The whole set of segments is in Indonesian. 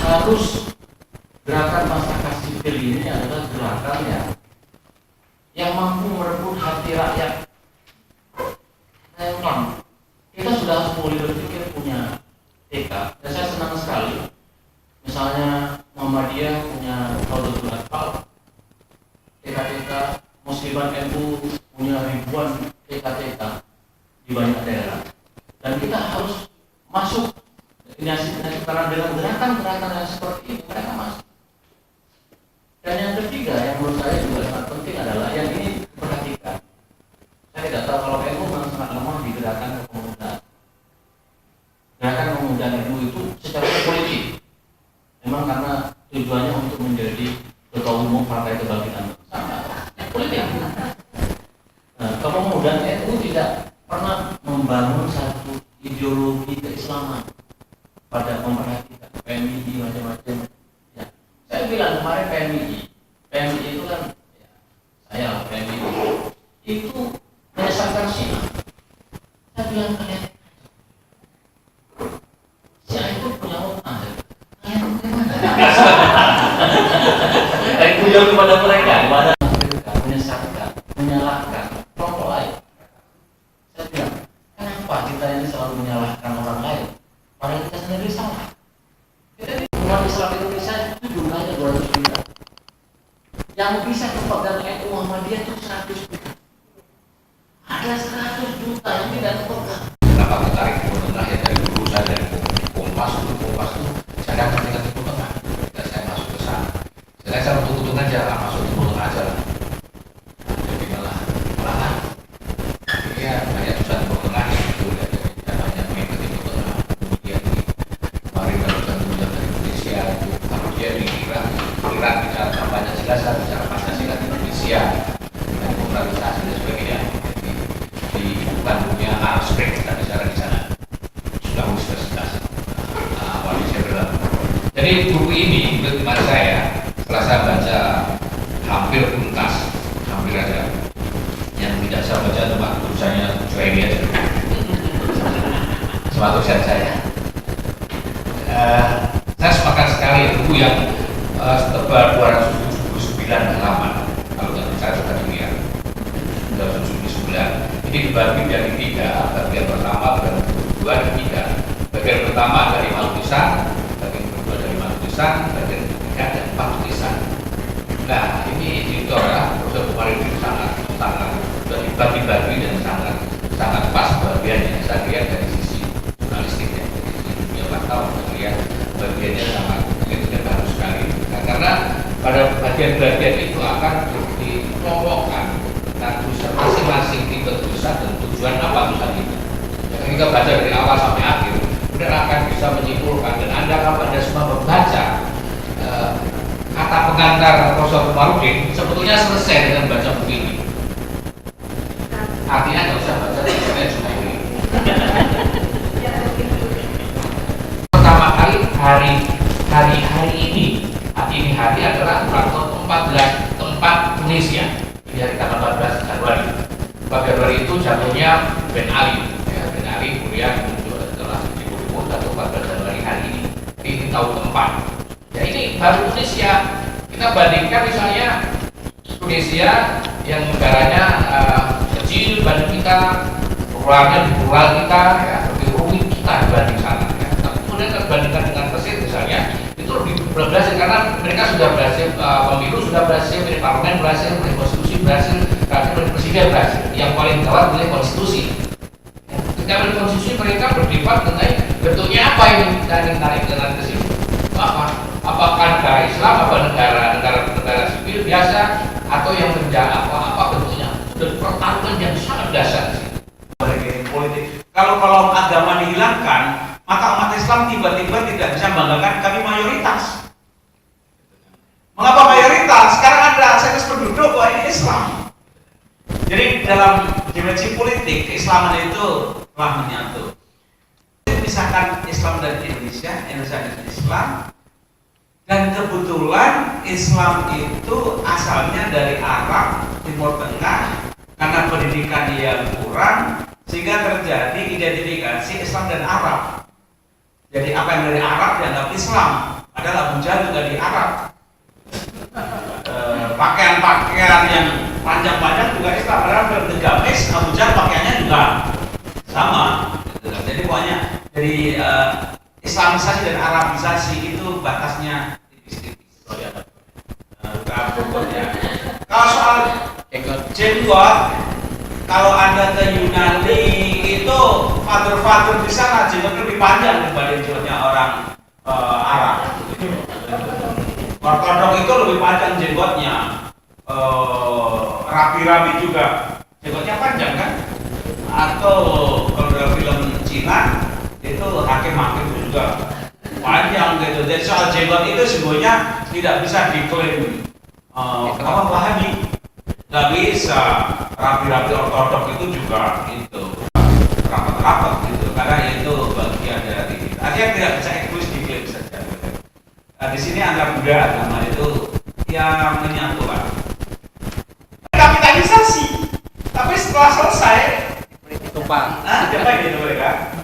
harus gerakan masyarakat sipil ini adalah gerakan yang mampu merebut hati rakyat. Kita sudah harus mulai berpikir punya tekad. Dan saya senang sekali, misalnya Muhammadiyah punya Raudatul Atfal, TK-TK, Muslimat NU punya ribuan TK-TK di banyak daerah. Dan kita harus masuk inisiatif karena dengan gerakan-gerakan yang seperti ini mereka masuk. Dan yang ketiga yang menurut saya juga sangat penting adalah yang ini perhatikan. Saya tidak tahu kalau NU memang sangat lemah di gerakan kepemudaan. Gerakan kepemudaan NU itu secara politik memang karena tujuannya untuk menjadi ketua umum Partai Kebangkitan Bersama politik. Nah, kepemudaan NU tidak pernah membangun satu ideologi keislaman pada memperhatikan PMI macam-macam. Ya. Saya bilang kemarin PMI itu kan saya PMI itu menyesatkan Syiah. Saya bilang kalian Syiah itu punya utang. Kalian bagaimana? Saya punya kepada mereka, menyesatkan, menyalahkan kelompok lain. Saya bilang, kenapa kita ini selalu menyalahkan orang lain? Padahal kita sendiri salah. Jadi umat Islam Indonesia itu jumlahnya 200 juta. Yang bisa kepegang NU Muhammadiyah itu 100 juta. Ada 100 juta yang tidak kepegang. Kenapa tertarik di tengah ya dari dulu saya dari Kompas itu saya dapat tingkat di tengah. Dan saya masuk ke sana. Saya untung-untung aja lah masuk di tengah aja lah. Jadi malah ya banyak usaha di tengah itu dan banyak mengikuti di tengah. Kemudian kemarin kalau contohnya dari Indonesia itu kalau dia di Irak bicara banyak jelas bicara Pancasila di Indonesia dan popularisasi dan sebagainya. Di Bandungnya Arspek kita bicara di sana sudah universitas awalnya saya bilang. Jadi buku ini menurut saya setelah saya baca hampir tuntas, hampir aja yang tidak saya baca cuma tulisannya Juwairi aja cuma tulisan saya. Saya sepakat sekali buku yang tebal 279 halaman kalau tidak saya sudah ya 279 ini dibagi dari 3 bagian pertama, bagian kedua dan 3. Bagian pertama dari 5 tulisan, bagian kedua dari 5 tulisan, bagian ketiga dan 4 tulisan. Nah ini editor Profesor Bukhari itu sangat sudah dibagi-bagi dan sangat pas bagiannya. Saya lihat dari sisi jurnalistik ya, dari sisi dunia wartawan saya lihat bagiannya sangat itu bagus sekali. Nah, karena pada bagian-bagian itu akan dikelompokkan tentang tulisan masing-masing tipe tulisan dan tujuan apa tulisan itu. Jadi kita baca dari awal sampai akhir, benar akan bisa menyimpulkan. Dan kalau Anda semua membaca kata pengantar Profesor Komarudin sebetulnya selesai dengan baca buku ini. Artinya nggak usah baca tulisannya cuma ini. Pertama kali hari adalah ulang tahun 14 tempat Indonesia di hari tanggal 14 Januari. 4 Januari itu jatuhnya Ben Ali. Ya, Ben Ali kemudian muncul setelah Ibu atau 14 Januari hari ini. Ini tahun keempat. Ya ini baru Indonesia. Kita bandingkan misalnya Indonesia yang negaranya kecil dibanding kita, ruralnya di rural kita, ya, lebih rumit kita dibanding sana. Ya. Tapi kemudian terbandingkan dengan Mesir misalnya, itu lebih berhasil karena mereka sudah berhasil pemilu, sudah berhasil, dari parlemen berhasil, dari konstitusi berhasil, dari presiden berhasil. Yang paling gawat adalah konstitusi. Ya. Ketika dari konstitusi mereka berdebat mengenai bentuknya apa ini dari tarik ke sini. Apakah negara Islam, apa negara sipil biasa, atau yang menjaga apa bentuknya? Dan pertarungan yang sangat dasar. Politik. Kalau agama dihilangkan, maka umat Islam tiba-tiba tidak bisa membanggakan kami mayoritas. Mengapa mayoritas? Sekarang ada sensus penduduk, wah ini Islam. Jadi dalam dimensi politik, keislaman itu telah menyatu. Misalkan Islam dari Indonesia dari Islam, dan kebetulan Islam itu asalnya dari Arab, Timur Tengah, karena pendidikan yang kurang, sehingga terjadi identifikasi Islam dan Arab. Jadi apa yang dari Arab dianggap Islam. Ada Padahal Abu Jahal juga di Arab. Pakaian-pakaian yang panjang-panjang juga Islam. Padahal di gamis Abu Jahal pakaiannya juga sama. Jadi pokoknya dari Islamisasi dan Arabisasi itu batasnya tipis-tipis. Kalau soal jenggot, kalau Anda ke Yunani itu father di sana jenggotnya lebih panjang dibanding jenggotnya orang Arab. Ortodok itu lebih panjang jenggotnya, rapi-rapi juga jenggotnya panjang kan? Atau kalau dalam film Cina itu hakim-hakim itu juga panjang gitu. Jadi soal jenggot itu sebenarnya tidak bisa diklaim Wahabi, nggak bisa. Rapi-rapi ortodok itu juga itu rapat-rapat gitu, karena itu bagian dari artinya tidak bisa egois diklaim saja. Nah, di sini antara budaya agama itu yang menyatu lah. Kapitalisasi, tapi setelah selesai tumpang. apa gitu mereka?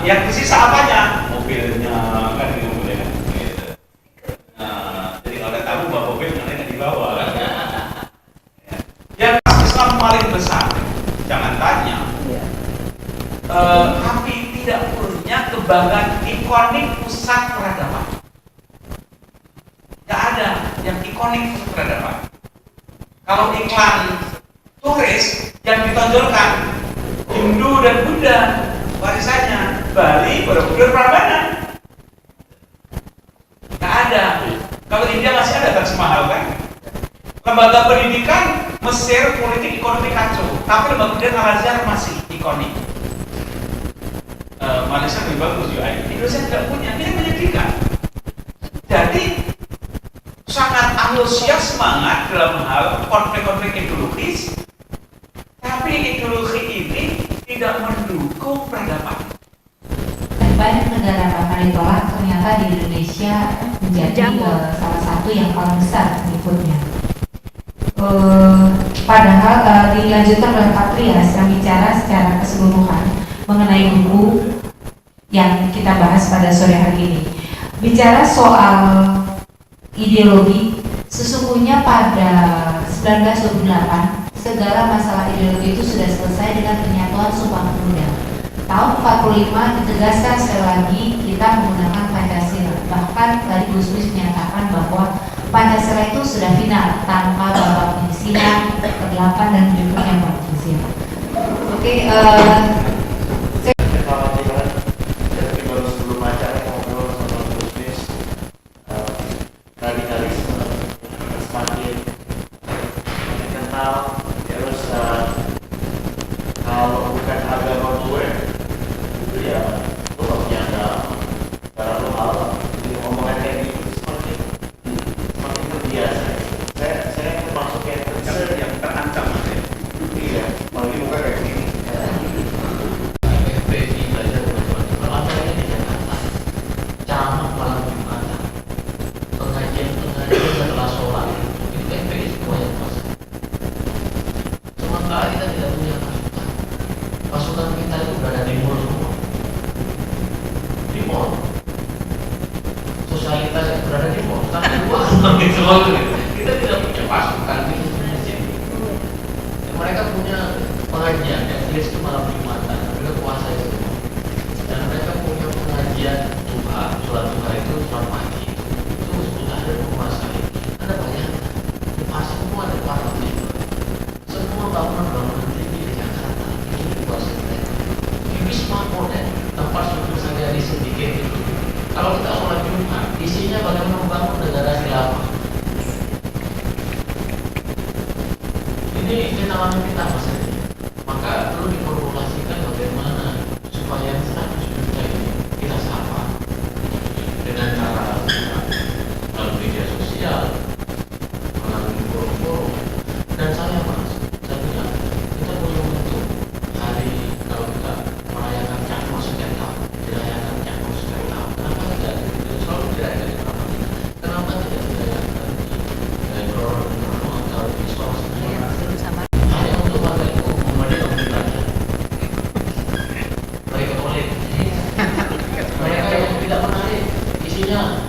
Yang tersisa apanya? Mobilnya kan di mobilnya kan. Gitu. Jadi kalau ada tamu bawa mobil nggak dibawa. Yang Islam paling besar, jangan tanya. Tapi tidak punya kebanggaan ikonik pusat peradaban. Gak ada yang ikonik pusat peradaban. Kalau iklan turis yang ditonjolkan Hindu dan Buddha warisannya, Bali, Borobudur, Prambanan. Gak ada. Kalau India masih ada Taj Mahal kan? Lembaga pendidikan Mesir politik ekonomi kacau, tapi lembaga pendidikan Al-Azhar masih ikonik. Malaysia lebih bagus juga. Indonesia tidak punya, ini menyedihkan. Jadi sangat antusias semangat dalam hal konflik-konflik ideologis, tapi ideologi ini tidak mendukung peradaban. Banyak negara bahkan ditolak, ternyata di Indonesia menjadi salah satu yang paling besar pengikutnya. Padahal dilanjutkan oleh Patrias yang bicara secara keseluruhan mengenai buku yang kita bahas pada sore hari ini. Bicara soal ideologi, sesungguhnya pada 1928 segala masalah ideologi itu sudah selesai dengan penyatuan Sumpah Pemuda. Tahun 45 ditegaskan sekali lagi kita menggunakan Pancasila. Bahkan tadi Gus Mis menyatakan bahwa Pancasila itu sudah final tanpa babak penyisihan, ke-8 dan berikutnya babak penyisihan. Oke, Sebelum acara ngobrol sama Gus Mis, radikalisme semakin kental. Terus kalau bukan agama gue itu ya lu gak punya agama, karena lu hal omongan kayak gitu semakin terbiasa. Saya termasuk yang Yang terancam ya. iya, apalagi bukan kayak gini. FPI belajar macam-macam. Acaranya di Jakarta, ceramah malam Jumatan, pengajian setelah sholat, itu FPI semua yang masuk. Sementara kita tidak punya pasukan. Pasukan kita itu berada di mall semua. Di mall. Sosialitas yang berada di mall. Karena dua gitu loh. Kita tidak punya pasukan di Indonesia. Mereka punya pengajian yang tulis itu malam Jumatan, mereka puasa itu. Dan mereka punya pengajian Tuhan, sholat Tuhan itu sholat pagi itu sudah ada menguasai. Anda bayangkan, di pasar semua ada pasar itu. Semua bangunan-bangunan tinggi di Jakarta itu dikuasai mereka. Di Wisma Modern, tempat suku Sanjari sedikit itu. Kalau kita sholat Jumat, isinya bagaimana membangun negara khilafah. Ini tantangan kita Mas Edi. Maka perlu diformulasikan bagaimana supaya 100 juta ini kita sapa dengan cara melalui media sosial, melalui forum-forum. Dan saya Mas, saya bilang kita punya momentum hari kalau kita merayakan Cakma setiap tahun, dirayakan Cakma setiap tahun. Kenapa tidak selalu dirayakan di tempat kita? Kenapa tidak dirayakan di Gloror atau di Istora? Hanya untuk warga itu memenuhi pembelajaran. artinya